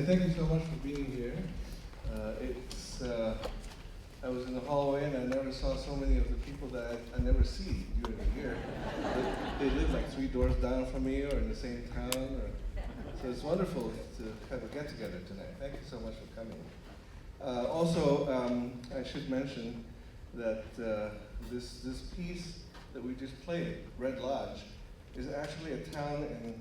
Thank you so much for being here. I was in the hallway and I never saw so many of the people that I never see during the year. They live like 3 doors down from me or in the same town. So it's wonderful to have a get-together tonight. Thank you so much for coming. Also, I should mention that this piece that we just played, Red Lodge, is actually a town in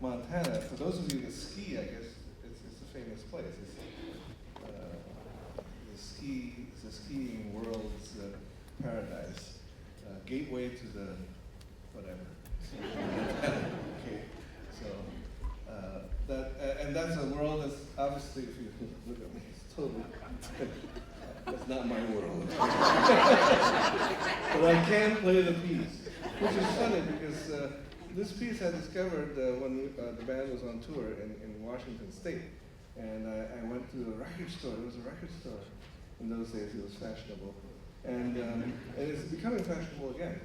Montana. For those of you that ski, I guess it's a famous place. It's the skiing world's paradise, gateway to the whatever. Okay, so and that's a world that's obviously, if you look at me, it's totally that's not my world. But I can play the piece, which is funny because this piece I discovered when the band was on tour in Washington State. And I went to a record store. There was a record store. In those days, it was fashionable. And it's becoming fashionable again.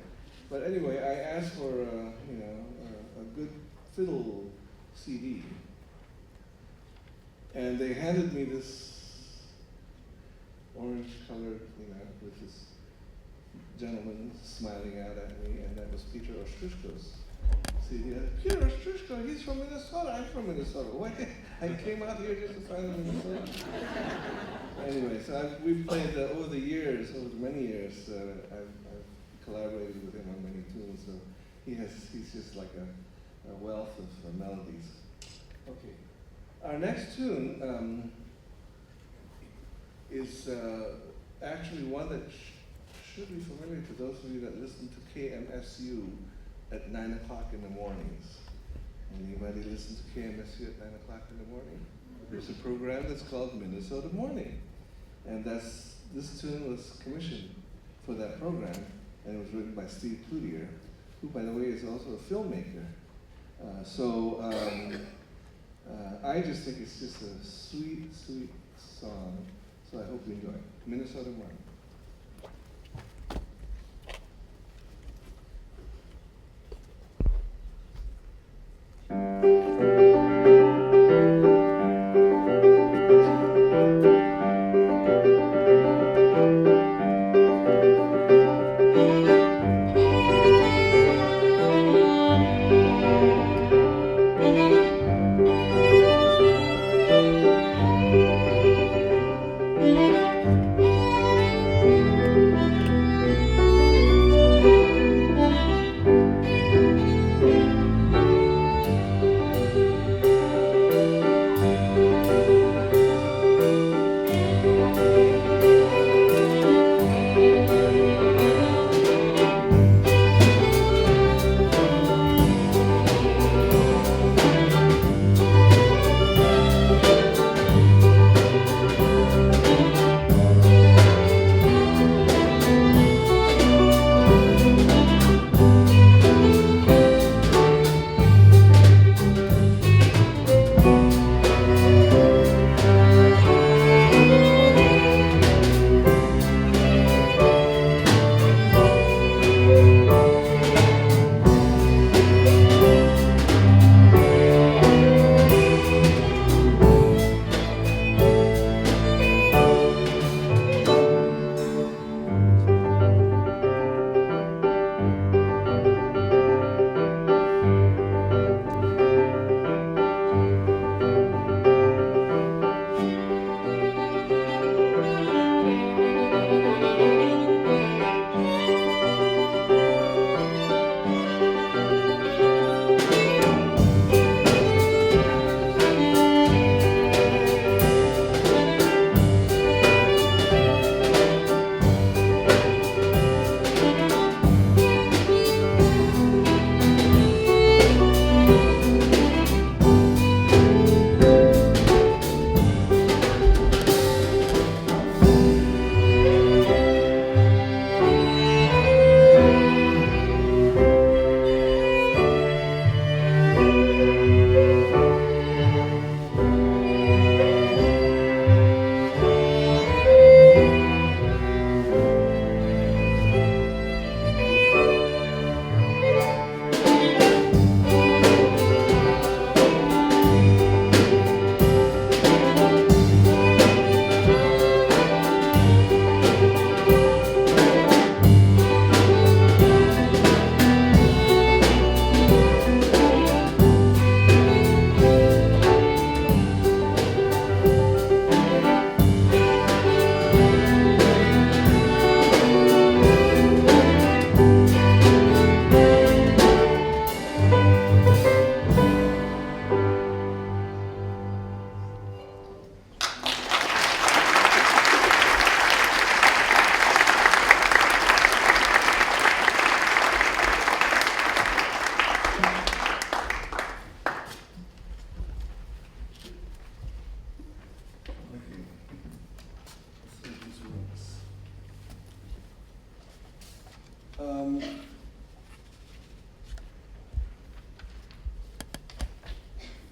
But anyway, I asked for a good fiddle CD. And they handed me this orange-colored, with this gentleman smiling out at me, and that was Peter Ostroushko's CD. Peter Ostroushko, he's from Minnesota. I'm from Minnesota. What? I came out here just to find him in Minnesota. Anyway, so we've played over the years, over many years. I've collaborated with him on many tunes. So he's just like a wealth of melodies. Okay, our next tune is actually one that should be familiar to those of you that listen to KMSU at 9 o'clock in the mornings. Anybody listen to KMSU at 9 o'clock in the morning? There's a program that's called Minnesota Morning. And this tune was commissioned for that program, and it was written by Steve Cloutier, who, by the way, is also a filmmaker. I just think it's just a sweet, sweet song, so I hope you enjoy it. Minnesota Morning.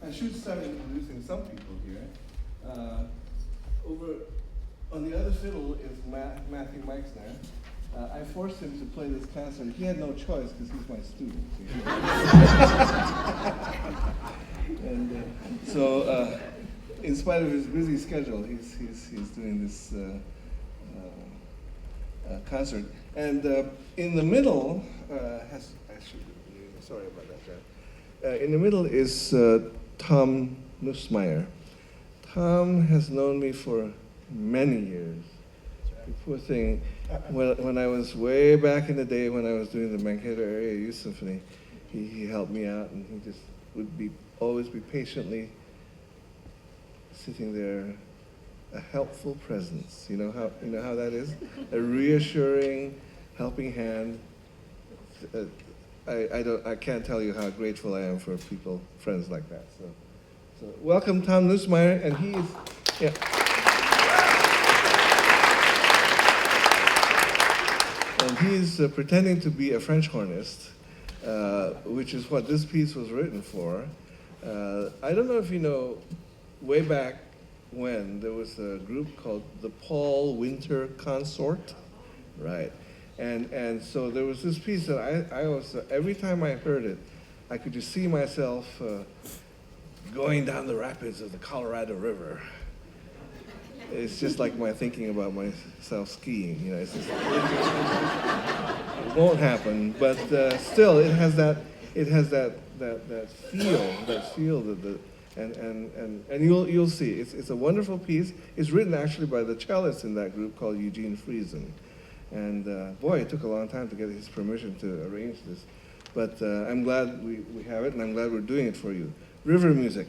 I should start introducing some people here. Over on the other fiddle is Matthew Meixner. I forced him to play this concert. He had no choice because he's my student. And so, in spite of his busy schedule, he's doing this concert. And in the middle, sorry about that, John. In the middle is Tom Nussmeier. Tom has known me for many years. The poor thing, when I was way back in the day when I was doing the Mankato Area Youth Symphony, he helped me out, and he just would always be patiently sitting there, a helpful presence. You know how that is? A reassuring, helping hand. I can't tell you how grateful I am for friends like that. So welcome Tom Nussmeier, and he is, yeah. And he is pretending to be a French hornist, which is what this piece was written for. I don't know if you know, way back when, there was a group called the Paul Winter Consort, right? And so there was this piece that I was, every time I heard it, I could just see myself going down the rapids of the Colorado River. It's just like my thinking about myself skiing, you know. It's just, it won't happen, but still, it has that feel and you'll see. It's a wonderful piece. It's written actually by the cellist in that group called Eugene Friesen, and boy, it took a long time to get his permission to arrange this, but I'm glad we have it, and I'm glad we're doing it for you. River music.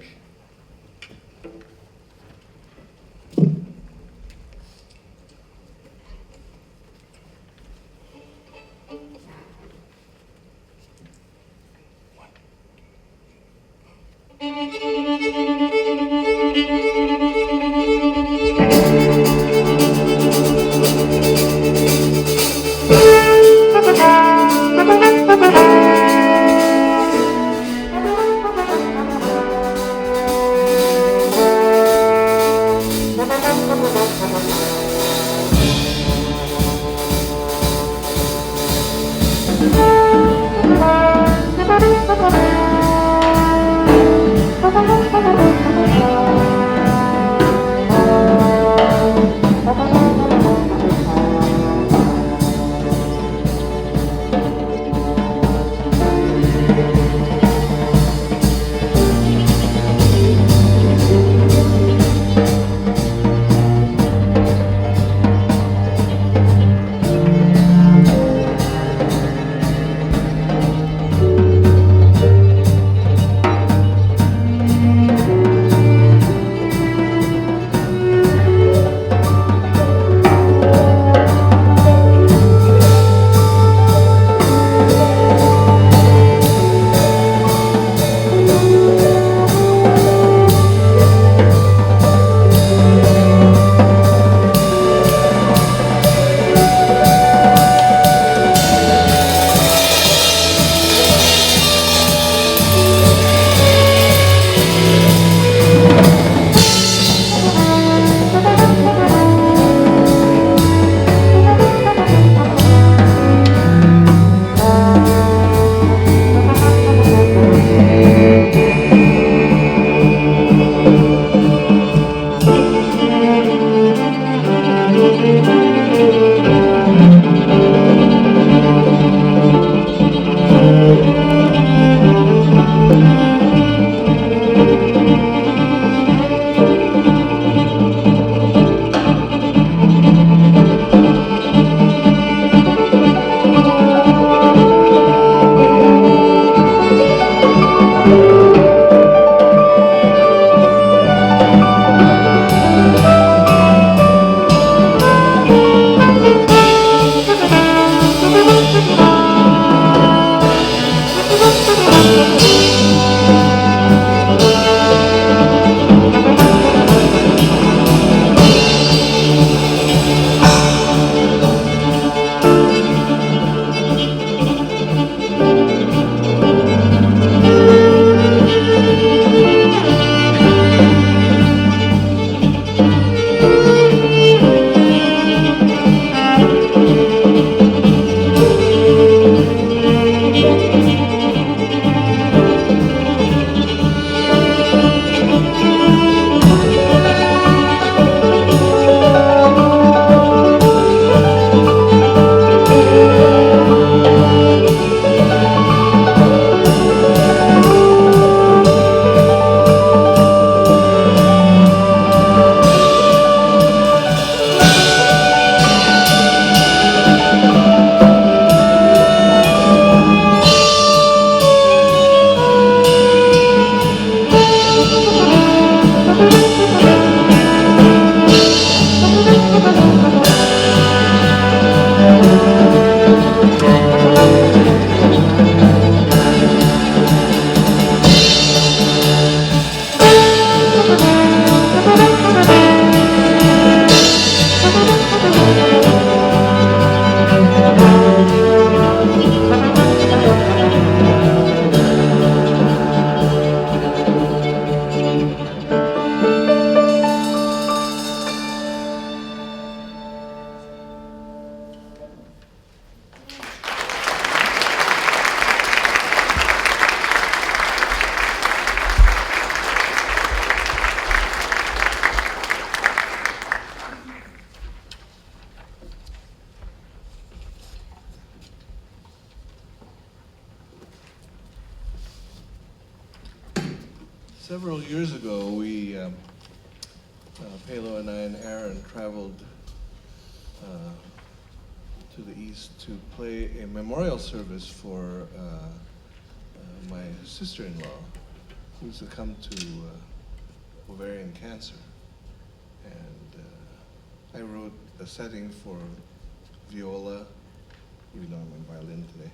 Several years ago, Palo and I and Aaron traveled to the east to play a memorial service for my sister-in-law, who succumbed to ovarian cancer. And I wrote a setting for viola, even though I'm on violin today,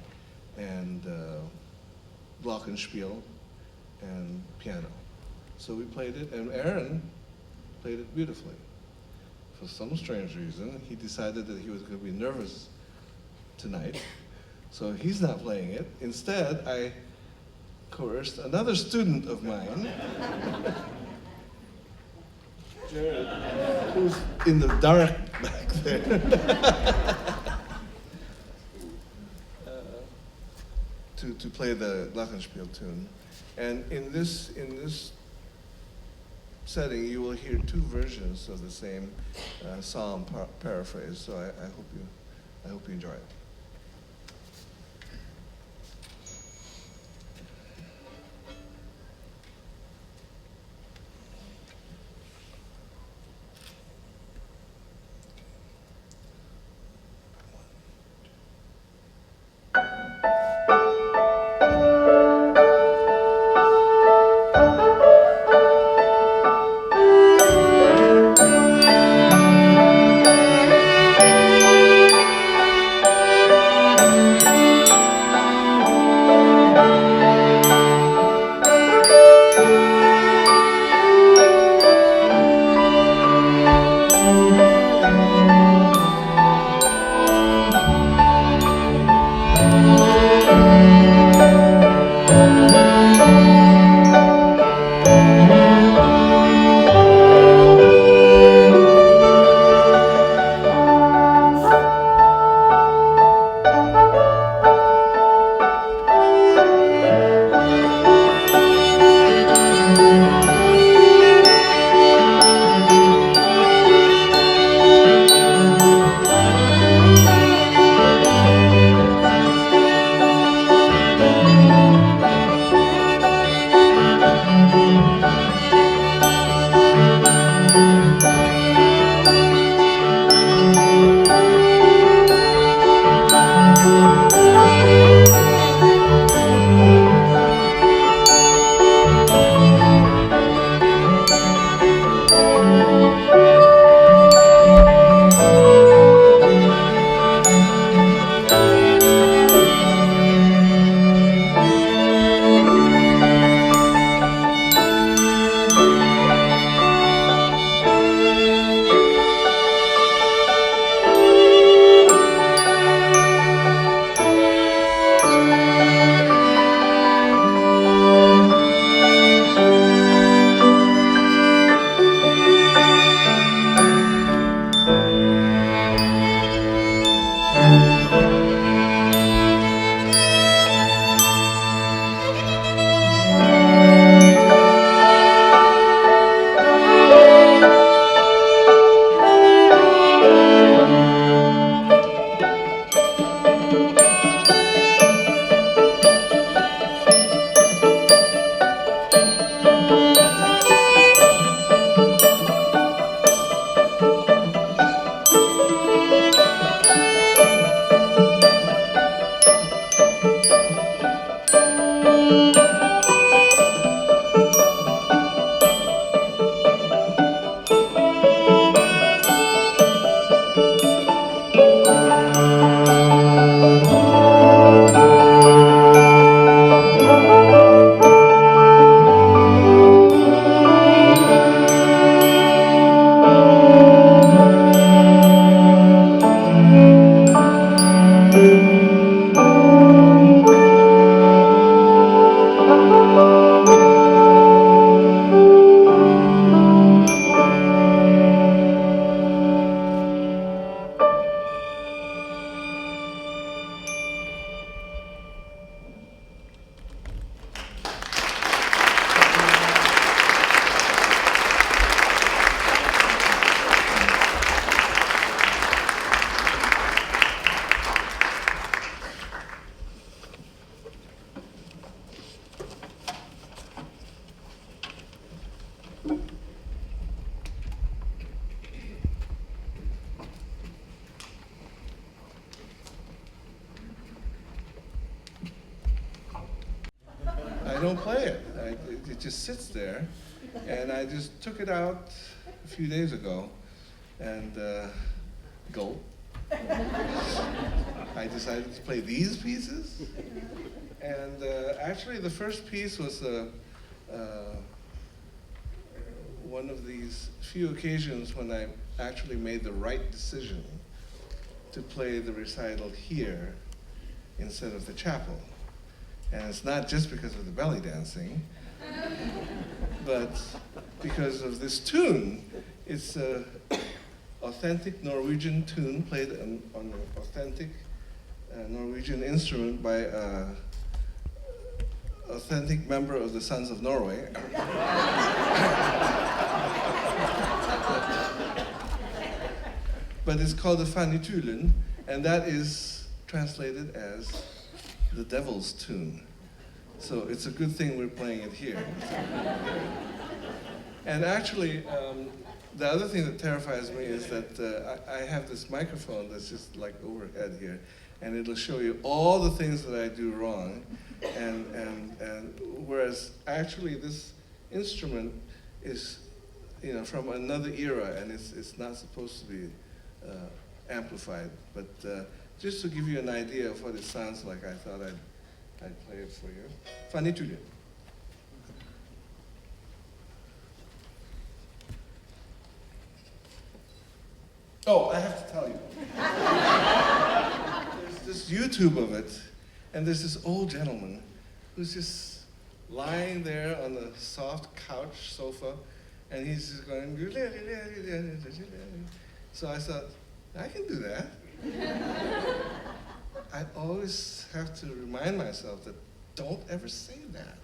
and glockenspiel, and piano. So we played it, and Aaron played it beautifully. For some strange reason, he decided that he was going to be nervous tonight, so he's not playing it. Instead, I coerced another student of mine, Jared, who's in the dark back there, to play the glockenspiel tune. And in this setting, you will hear two versions of the same psalm paraphrase. So I hope you enjoy it. play it. It just sits there. And I just took it out a few days ago and gulp. I decided to play these pieces. And actually the first piece was one of these few occasions when I actually made the right decision to play the recital here instead of the chapel. And it's not just because of the belly dancing, but because of this tune. It's an authentic Norwegian tune played on an authentic Norwegian instrument by an authentic member of the Sons of Norway. But it's called the Fanitulen, and that is translated as the devil's tune. So it's a good thing we're playing it here. And actually, the other thing that terrifies me is that I have this microphone that's just like overhead here, and it'll show you all the things that I do wrong. And whereas actually this instrument is, from another era, and it's not supposed to be amplified. But just to give you an idea of what it sounds like, I thought I'd play it for you. Fanitulen. Oh, I have to tell you. There's this YouTube of it, and there's this old gentleman who's just lying there on the soft couch sofa, and he's just going. So I thought, I can do that. I always have to remind myself that don't ever say that.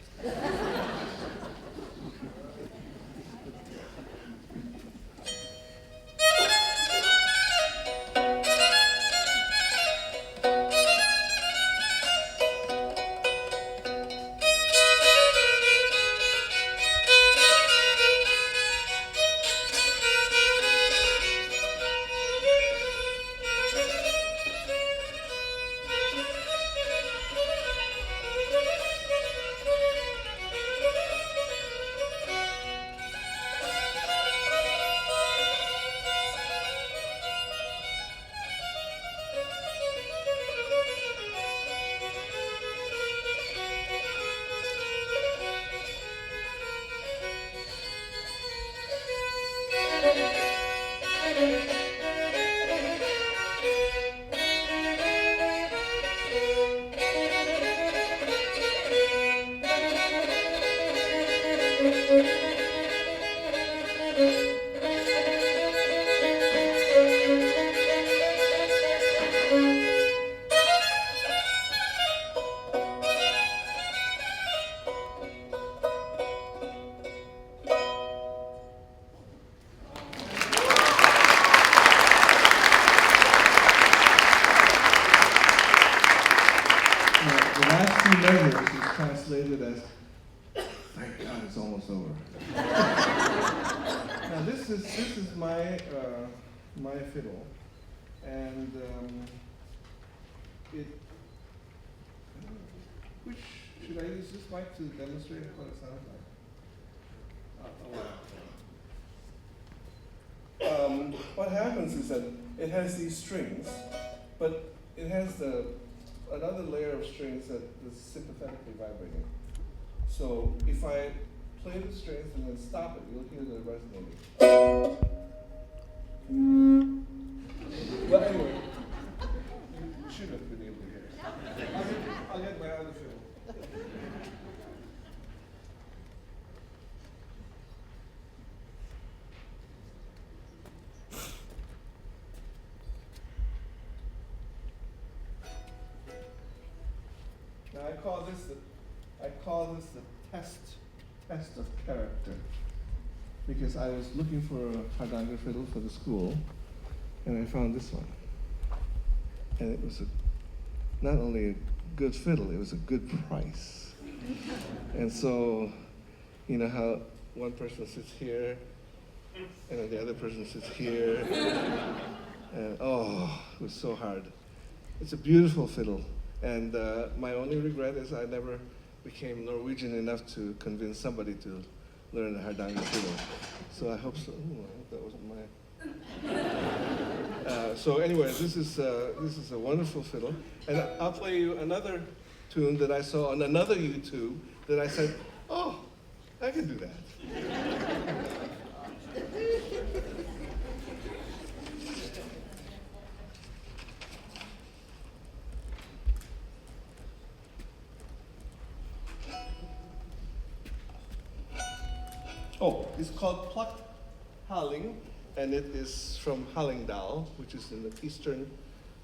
Translated as, thank God it's almost over. Now this is my my fiddle, and which should I use this mic to demonstrate what it sounds like? What happens is that it has these strings, but it has another layer of strings that is sympathetically vibrating. So if I play the strings and then stop it, you'll hear the resonating. But anyway, you should have been able to hear it. I'll get my other fiddle. Now I call this the test of character, because I was looking for a hardanger fiddle for the school, and I found this one. And it was not only a good fiddle, it was a good price. And so, you know how one person sits here, and then the other person sits here, and it was so hard. It's a beautiful fiddle. And my only regret is I never became Norwegian enough to convince somebody to learn the Hardanger fiddle. So I hope so. Ooh, I hope that wasn't mine. So anyway, this is a wonderful fiddle, and I'll play you another tune that I saw on another YouTube that I said, oh, I can do that. Oh, it's called Pluck Halling, and it is from Hallingdal, which is in the eastern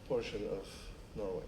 portion of Norway.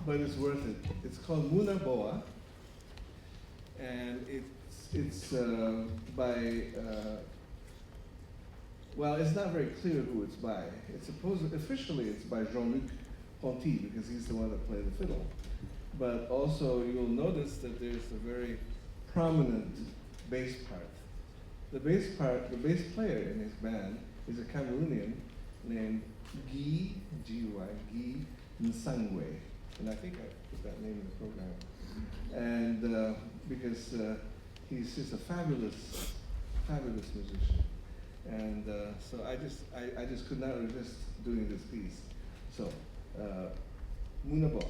But it's worth it. It's called Muna Boa, and it's by, well, it's not very clear who it's by. It's officially it's by Jean-Luc Ponty, because he's the one that played the fiddle. But also you'll notice that there's a very prominent bass part. The bass player in his band is a Cameroonian named Guy, G-Y, Guy Nsangwe. And I think I put that name in the program. And because he's just a fabulous, fabulous musician. And so I just could not resist doing this piece. So, Munabo.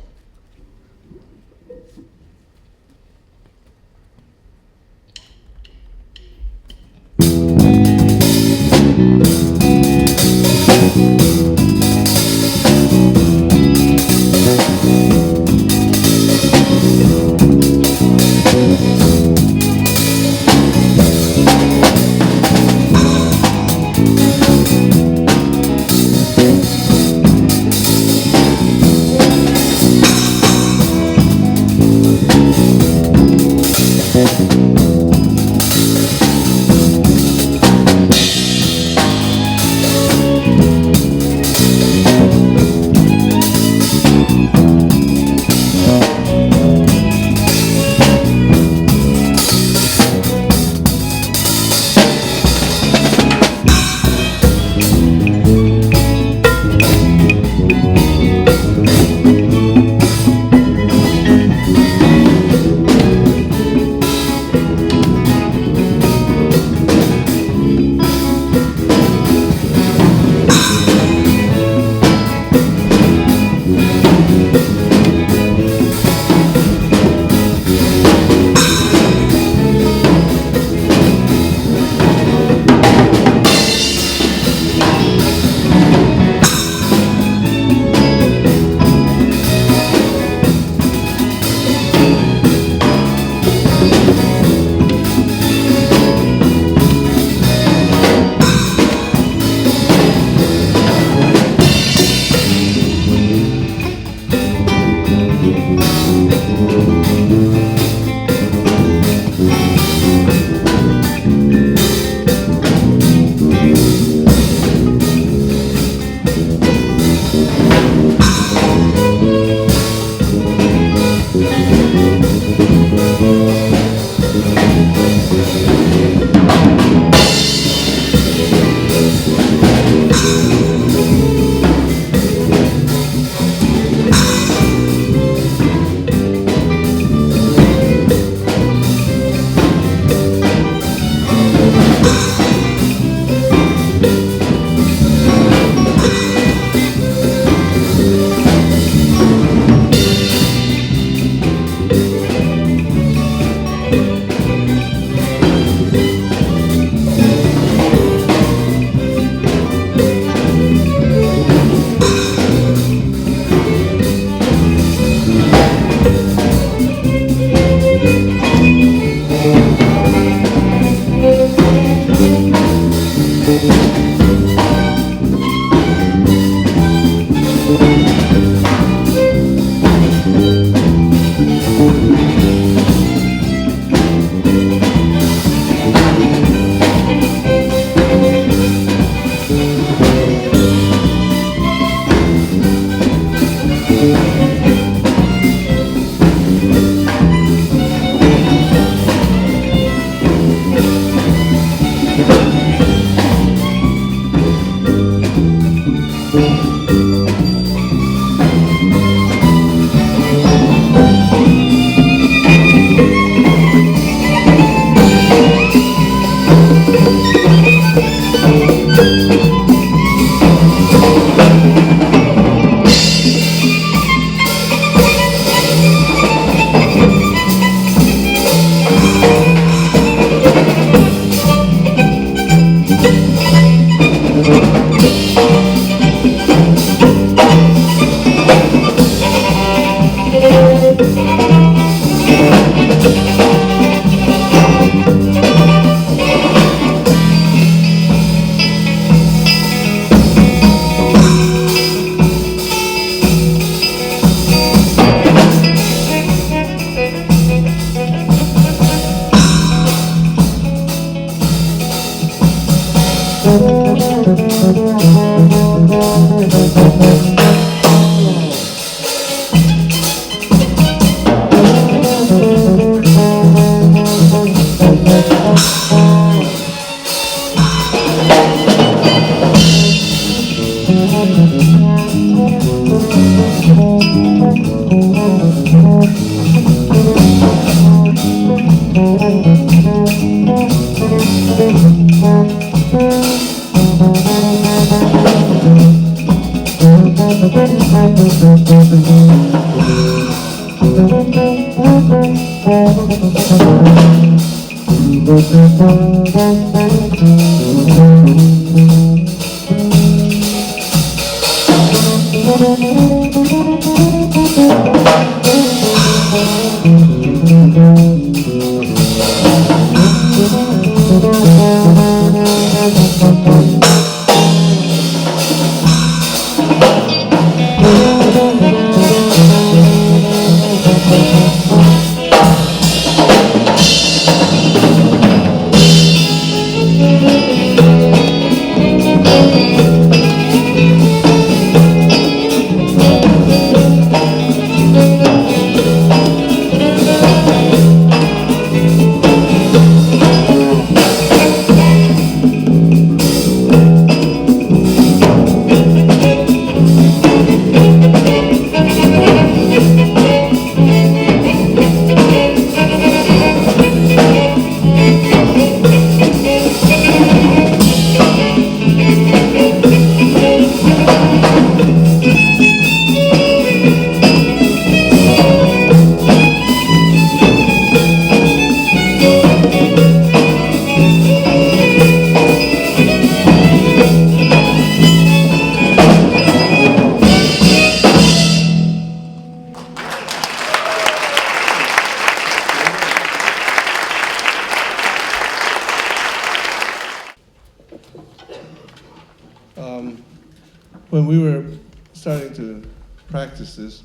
When we were starting to practice this,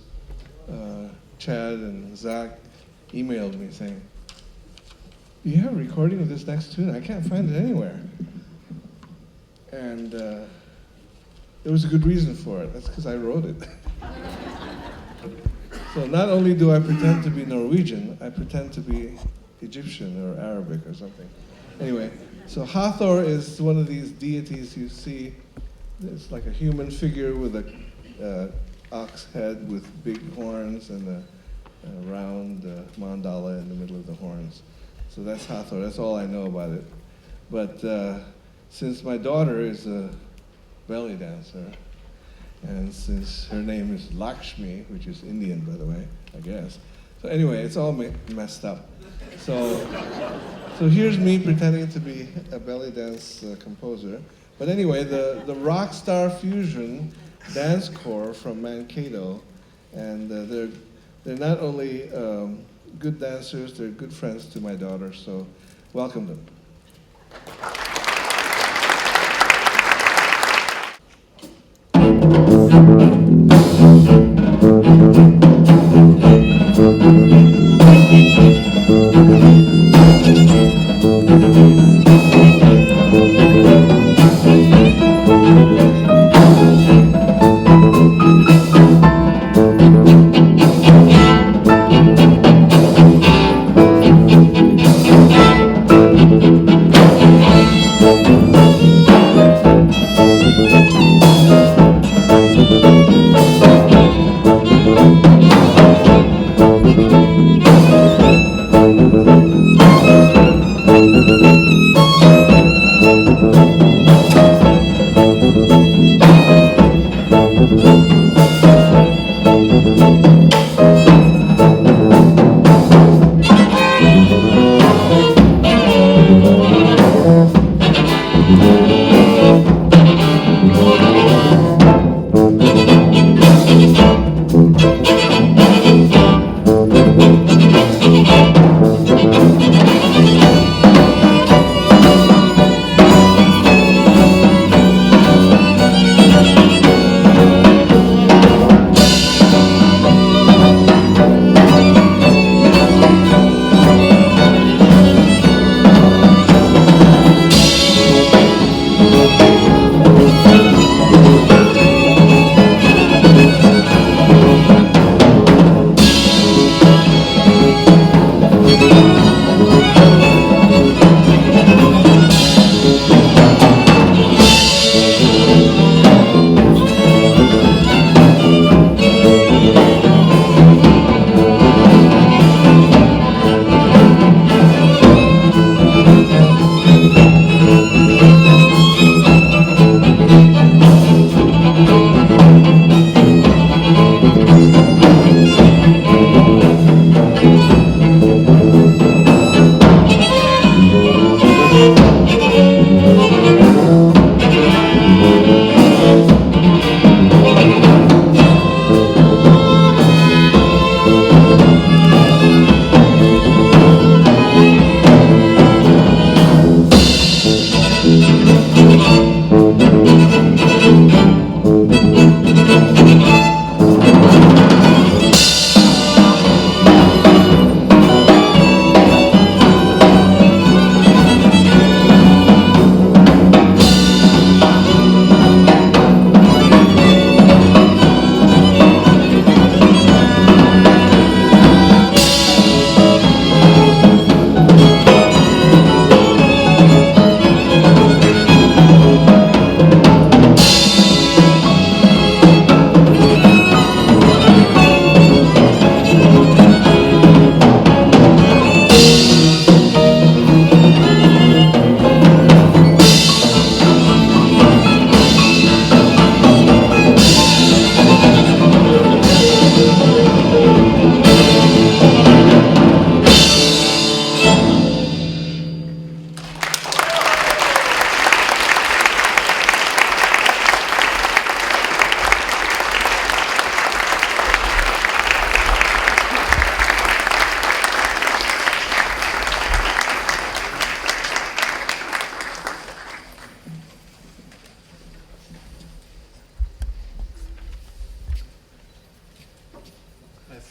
Chad and Zach emailed me saying, "Do you have a recording of this next tune? I can't find it anywhere." And there was a good reason for it. That's because I wrote it. So not only do I pretend to be Norwegian, I pretend to be Egyptian or Arabic or something. Anyway, so Hathor is one of these deities you see. It's like a human figure with a ox head with big horns and a round mandala in the middle of the horns. So that's Hathor. That's all I know about it. But since my daughter is a belly dancer, and since her name is Lakshmi, which is Indian, by the way, I guess. So anyway, it's all messed up. So here's me pretending to be a belly dance composer. But anyway, the RakStar Fusion dance corps from Mankato, and they're not only good dancers, they're good friends to my daughter, so welcome them.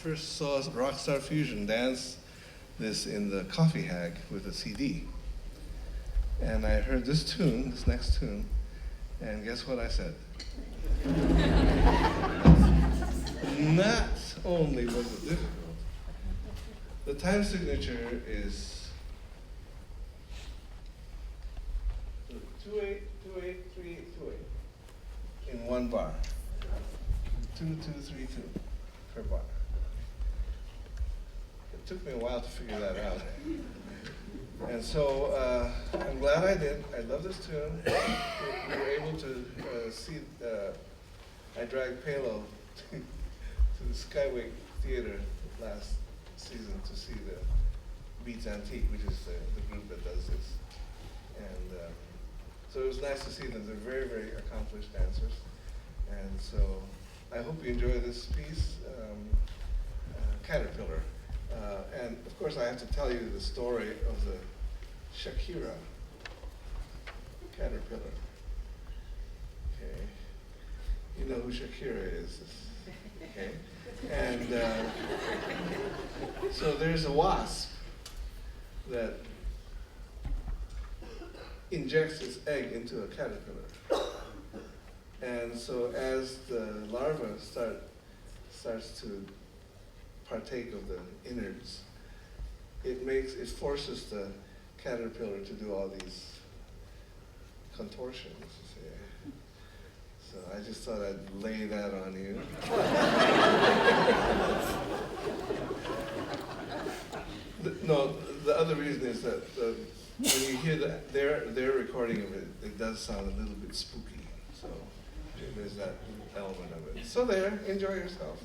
first saw RakStar Fusion dance this in the Coffee Hag with a CD. And I heard this tune, this next tune, and guess what I said? Not only was it difficult, the time signature is 2-8, 2-8, 3-8, 2-8 in one bar. 2-2-3-2 per bar. It took me a while to figure that out. And so I'm glad I did. I love this tune. We were able to see, I dragged Palo to the Skyway Theater last season to see the Beats Antique, which is the group that does this. And so it was nice to see them. They're very, very accomplished dancers. And so I hope you enjoy this piece, Caterpillar. And of course I have to tell you the story of the Shakira Caterpillar. Okay, you know who Shakira is, okay? And so there's a wasp that injects its egg into a caterpillar. And so as the larva starts to partake of the innards, it forces the caterpillar to do all these contortions. So I just thought I'd lay that on you. The other reason is that when you hear their recording of it, it does sound a little bit spooky. So there's that element of it. So there, enjoy yourself.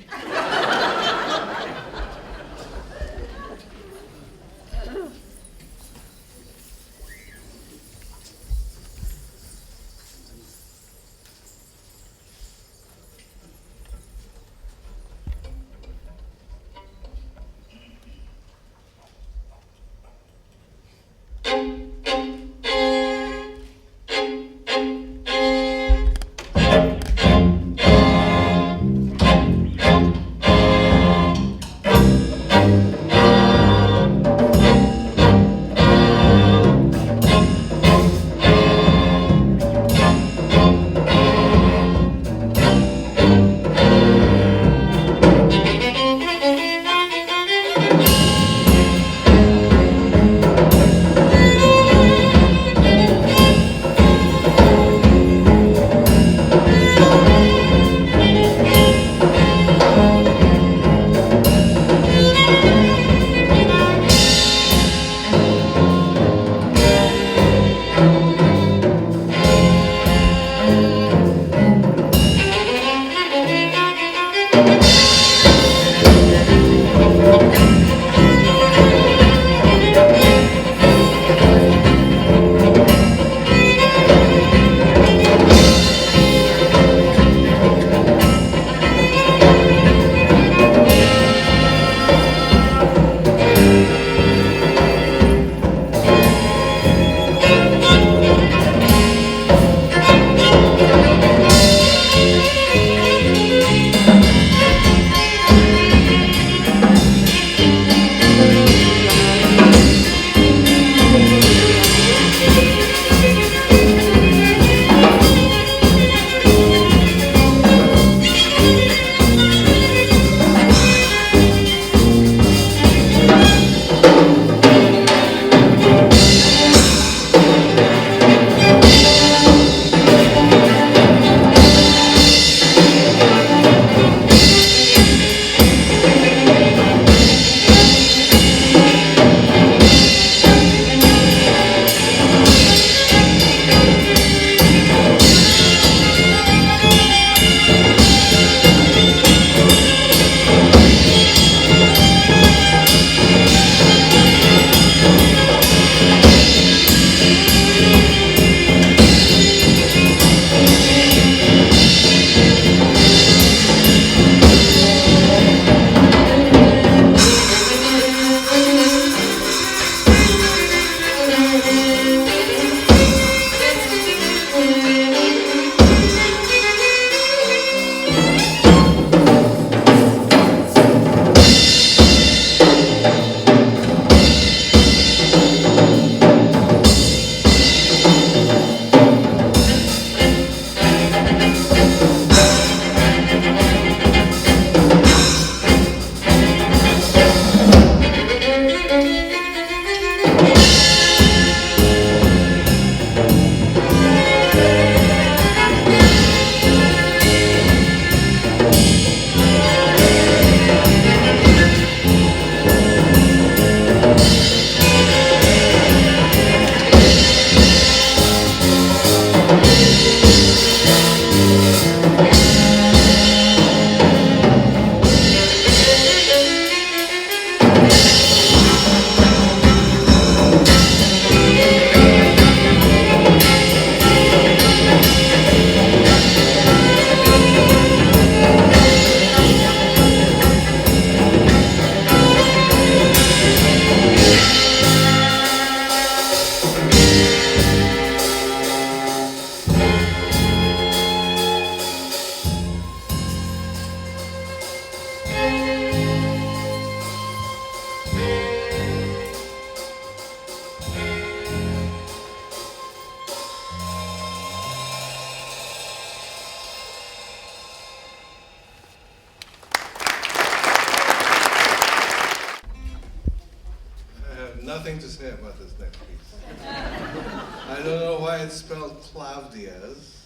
Nothing to say about this next piece. I don't know why it's spelled Cloutiers.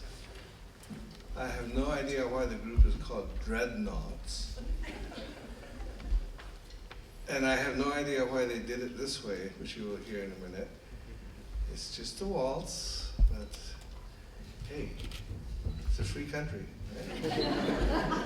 I have no idea why the group is called Dreadnaughts. And I have no idea why they did it this way, which you will hear in a minute. It's just a waltz, but hey, it's a free country. Right?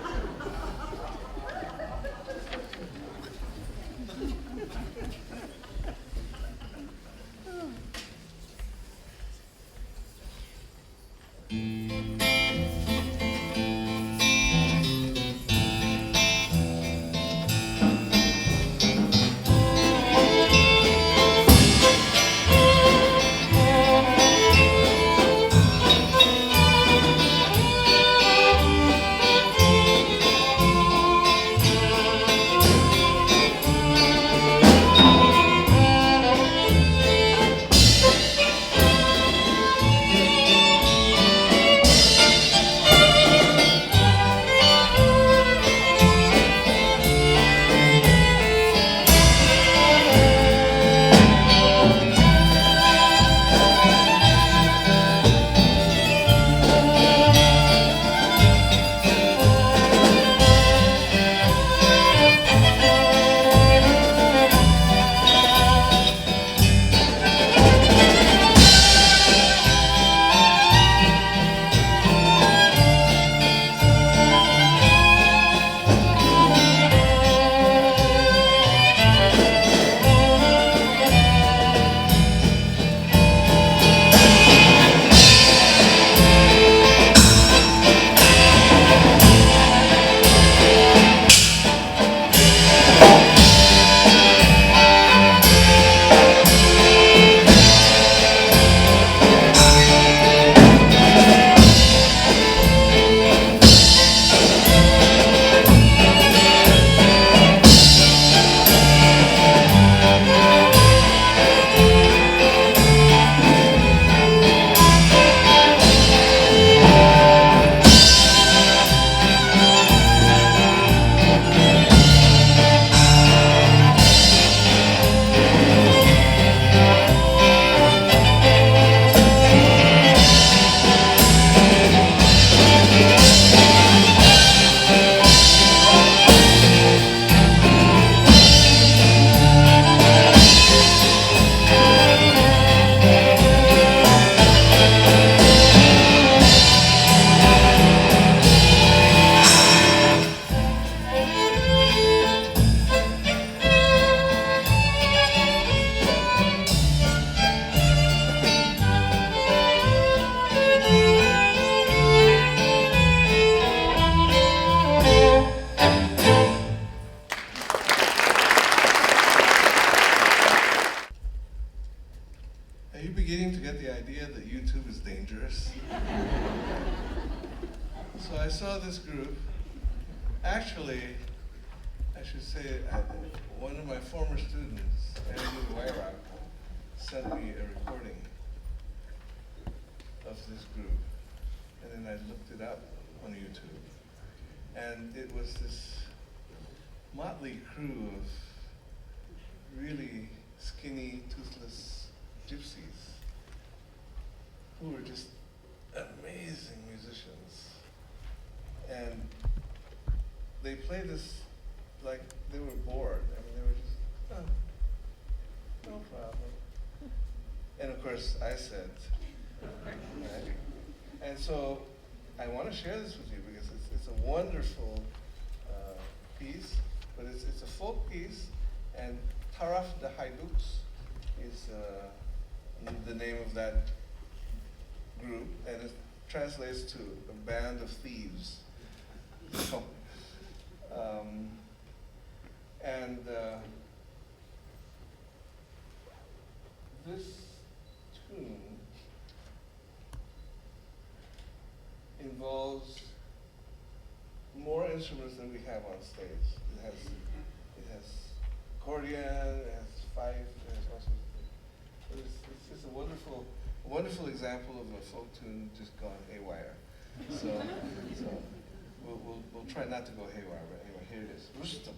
So I saw this group. Actually, I should say, one of my former students, Adrian Lo, sent me a recording of this group. And then I looked it up on YouTube. And it was this motley crew of really skinny, toothless gypsies who were just amazing musicians. And they played this like they were bored. I mean, they were just, oh, no problem. And of course, I said, right? And so I want to share this with you because it's a wonderful piece, but it's a folk piece, and Taraf de Haïdouks is the name of that group, and it translates to a band of thieves. So, this tune involves more instruments than we have on stage. It has accordion, it has fife, it has all sorts of things. But it's just a wonderful example of a folk tune just gone haywire. So we'll try not to go haywire, but anyway, here it is. Recital.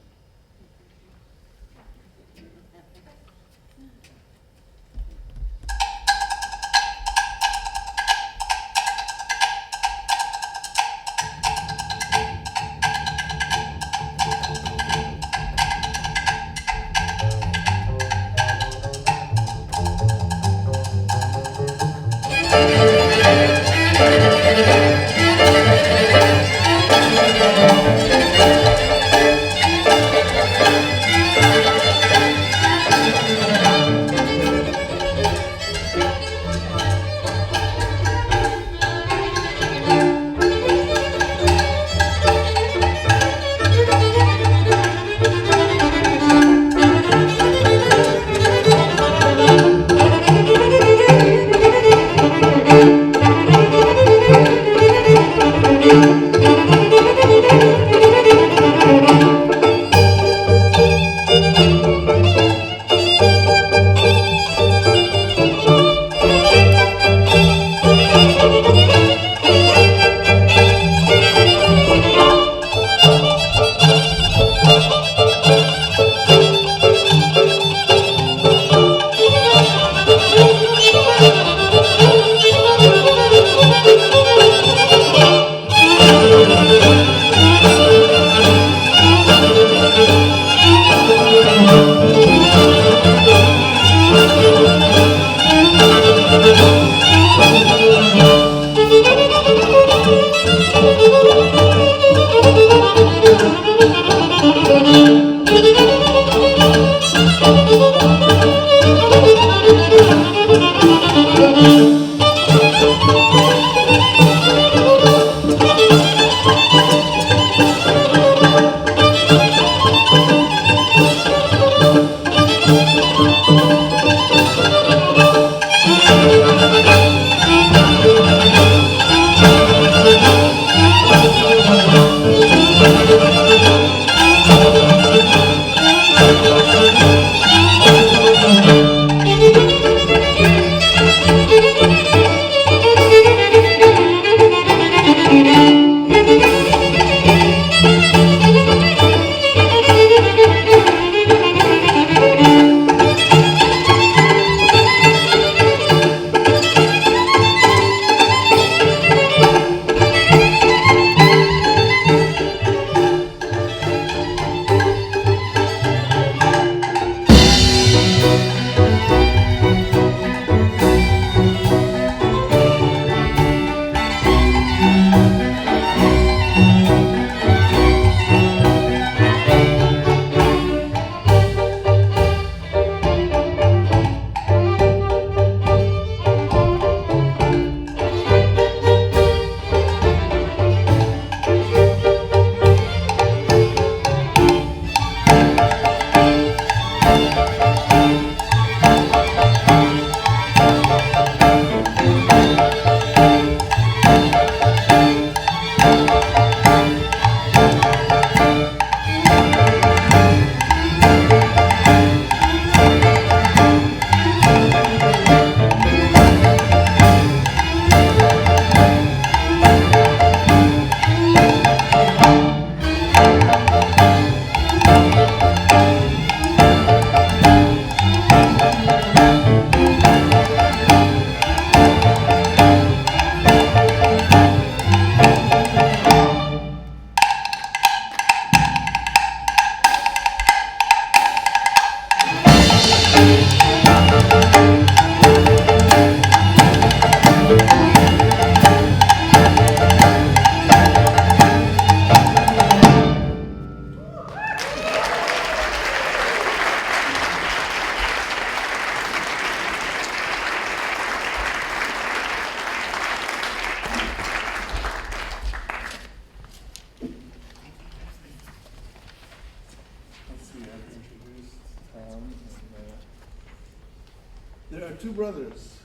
There are two brothers,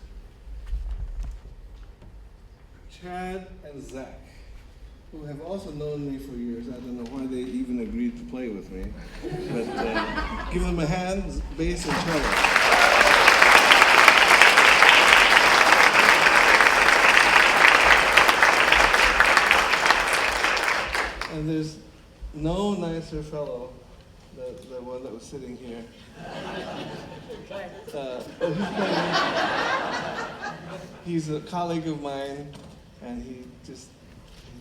Chad and Zach, who have also known me for years. I don't know me. But give them a hand, bass and cello. And there's no nicer fellow than the one that was sitting here. He's a colleague of mine, and he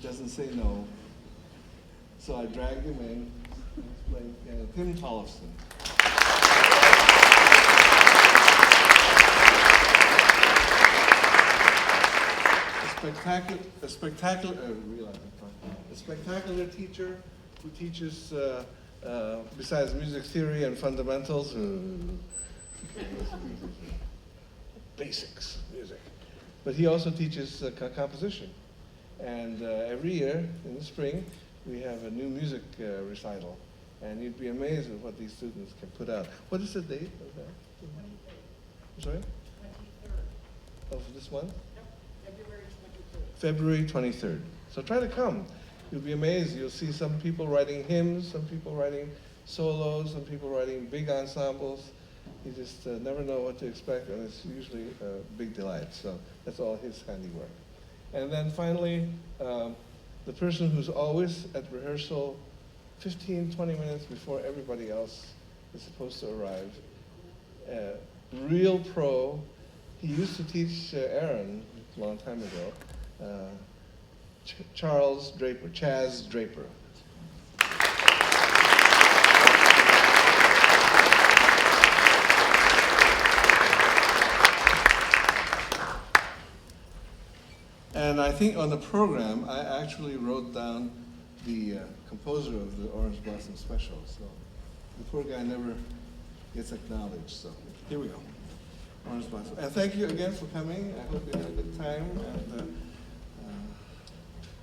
doesn't say no. So I dragged him in. He's playing piano. Tim Tollefson. A spectacular teacher who teaches, besides music theory and fundamentals, basics music. But he also teaches composition. And every year in the spring, we have a new music recital. And you'd be amazed at what these students can put out. What is the date of that? 23rd. I'm sorry? 23rd. Of this month? February 23rd. So try to come. You'll be amazed. You'll see some people writing hymns, some people writing solos, some people writing big ensembles. You just never know what to expect, and it's usually a big delight. So that's all his handiwork. And then finally, the person who's always at rehearsal 15, 20 minutes before everybody else is supposed to arrive. Real pro. He used to teach Aaron a long time ago. Chaz Draper. And I think on the program, I actually wrote down the composer of the Orange Blossom Special. So the poor guy never gets acknowledged. So here we go. Orange Blossom. And thank you again for coming. I hope you had a good time. And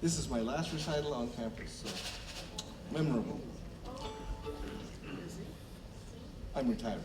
this is my last recital on campus, so memorable. I'm retiring.